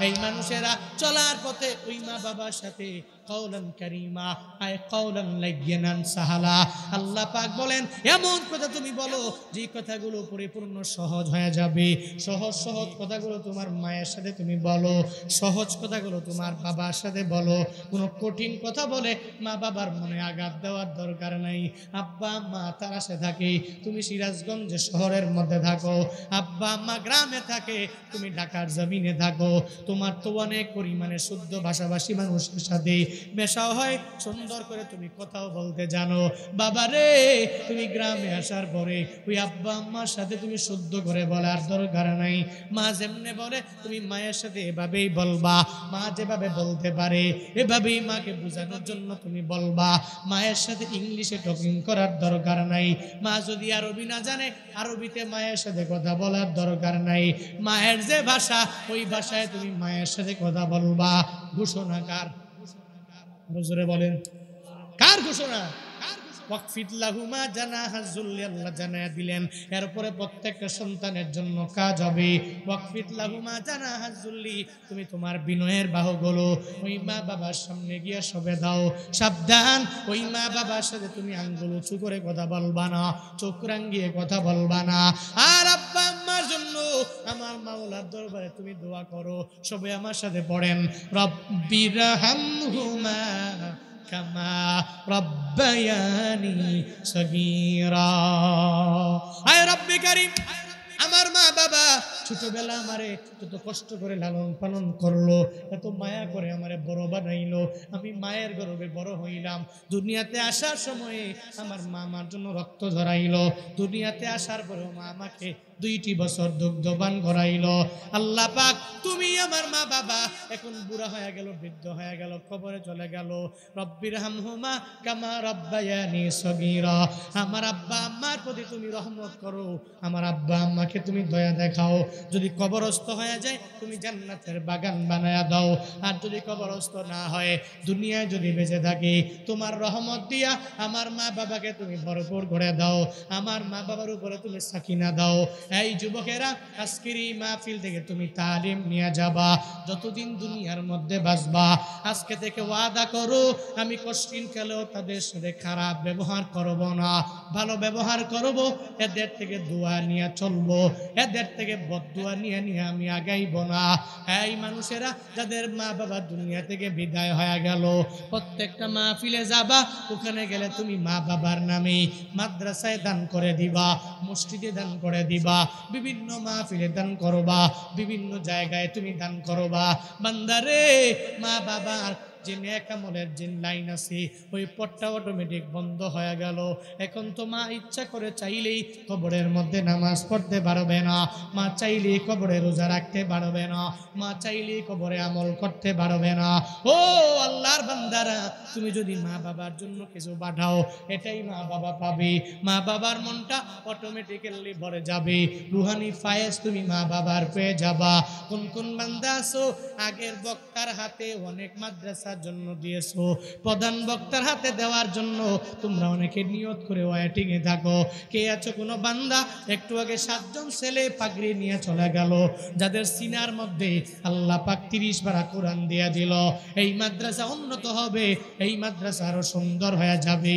[SPEAKER 1] এই মানুষেরা চলার পথে ওই মা বাবার সাথে কওলান কারীমা আয় কওলান লাইয়িনান সাহালা আল্লাহ পাক বলেন এমন কথা তুমি বলো যে কথাগুলো পরিপূর্ণ সহজ হয়ে যাবে সহজ কথাগুলো তোমার মায়ের সাথে তুমি বলো সহজ কথাগুলো তোমার বাবার সাথে বলো কোনো কঠিন কথা বলে মা বাবার মনে আঘাত দেওয়ার দরকার নাই আব্বা আম্মা তারাশে থাকে তুমি সিরাজগঞ্জ শহরের মধ্যে থাকো আব্বা আম্মা গ্রামে থাকে তুমি ঢাকার জমিনে থাকো তোমার তো অনেক পরিমাণে শুদ্ধ ভাষাভাষী মানুষের সাথে মেশাও হয় সুন্দর করে তুমি কথাও বলতে জানো বাবা রে তুমি গ্রামে আসার পরে ওই আব্বা আম্মার সাথে তুমি শুদ্ধ করে বলার দরকার নাই মা যেমনে বলে তুমি মায়ের সাথে এভাবেই বলবা মা যেভাবে বলতে পারে এভাবেই মাকে বোঝানোর জন্য তুমি বলবা মায়ের সাথে ইংলিশে টকিং করার দরকার নাই মা যদি আরবি না জানে আরবিতে মায়ের সাথে কথা বলার দরকার নাই মায়ের যে ভাষা ওই ভাষায় তুমি মায়ের সাথে কথা বলবা ঘোষণাকার হুজুরে বলেন কার ঘোষণা ওয়াকফিদ লাহুমা জানাহা যুল্লি আল্লাহ জানায়া দিলেন এরপরে প্রত্যেকটা সন্তানের জন্য কাজ হবে ওয়াকফিদ লাহুমা জানাহা যুল্লি তুমি তোমার বিনয়ের বাহুগুলো ওই মা বাবার সামনে গিয়ে সবে দাও সাবধান ওই মা বাবার সাথে তুমি আঙ্গুল উঁচু করে কথা বলবা না চোখ রাঙিয়ে কথা বলবা না আর আব্বা আম্মার জন্য আমার মাওলার দরবারে তুমি দোয়া করো সবে আমার সাথে পড়েন রব্বিরহামহুমা কামা রব্বায়ানি সগীরা আয় রব্বি কারীম আমার মা বাবা ছোটবেলা আমারে যত কষ্ট করে লালন পালন করলো এত মায়া করে আমারে বড় বানাইলো আমি মায়ের গর্ভে বড় হইলাম দুনিয়াতে আসার সময়ে আমার মা আমার জন্য রক্ত ঝরাইলো দুনিয়াতে আসার পরেও মা আমাকে 2টি বছর দুগ্ধবান করাইলো আল্লাহ পাক তুমি আমার মা বাবা এখন বুড়া হয়ে গেল বৃদ্ধ হয়ে গেল কবরে চলে গেল রব্বিরহামহুমা কামা রব্বায়ানি সগীরা আমার আব্বা আম্মার প্রতি তুমি রহমত করো আমার আব্বা আম্মাকে তুমি দয়া দেখাও যদি কবরস্থ হয়ে যায় তুমি জান্নাতের বাগান বানায়া দাও আর যদি কবরস্থ না হয় দুনিয়ায় যদি বেঁচে থাকি তোমার রহমত দিয়া আমার মা বাবাকে তুমি ভরপুর করে দাও আমার মা বাবার উপরে তুমি সাকিনা দাও এই যুবকেরা আজকের এই মাহফিল থেকে তুমি তালিম নিয়ে যাবা যতদিন দুনিয়ার মধ্যে বাঁচবা আজকে থেকে ওয়াদা করো আমি কষ্টিন কালেও তাদের সাথে খারাপ ব্যবহার করব না ভালো ব্যবহার করব এদের থেকে দোয়া নিয়ে চলবো এদের থেকে বদদোয়া নিয়ে আমি আগাইব না এই মানুষেরা যাদের মা বাবা দুনিয়া থেকে বিদায় হয়ে গেল প্রত্যেকটা মাহফিলে যাবা ওখানে গেলে তুমি মা বাবার নামে মাদ্রাসায় দান করে দিবা মসজিদে দান করে দিবা বিভিন্ন মাহফিলে দান করবা, বিভিন্ন জায়গায় তুমি দান করবা। বান্দারে মা বাবার যে নেক আমলের যে লাইন আছে ওই পটটা অটোমেটিক বন্ধ হয়ে গেল। এখন তো মা ইচ্ছা করে চাইলেই কবরের মধ্যে নামাজ পড়তে পারবে না, মা চাইলেই কবরে রোজা রাখতে পারবে না, মা চাইলেই কবরে আমল করতে পারবে না। ও আল্লাহর বান্দারা, তুমি যদি মা বাবার জন্য কিছু পাঠাও, এটাই মা বাবা পাবে। মা বাবার মনটা অটোমেটিক্যালি ভরে যাবে, রুহানি ফায়েজ তুমি মা বাবার পেয়ে যাবা। কোন কোন বান্দা আছো আগের বক্তার হাতে অনেক মাদ্রাসার জন্য দিয়েছো, প্রধান বক্তার হাতে দেওয়ার জন্য তোমরা অনেকে নিয়ত করে ওয়েটিং এ থাকো। কে আছো কোনো বান্দা একটু আগে 7 জন ছেলে পাগড়ি নিয়ে চলে গেল, যাদের সিনার মধ্যে আল্লাহ পাক 30 পারা কোরআন দিয়ে দিল। এই মাদ্রাসা উন্নত হবে, এই মাদ্রাসা আরো সুন্দর হয়ে যাবে।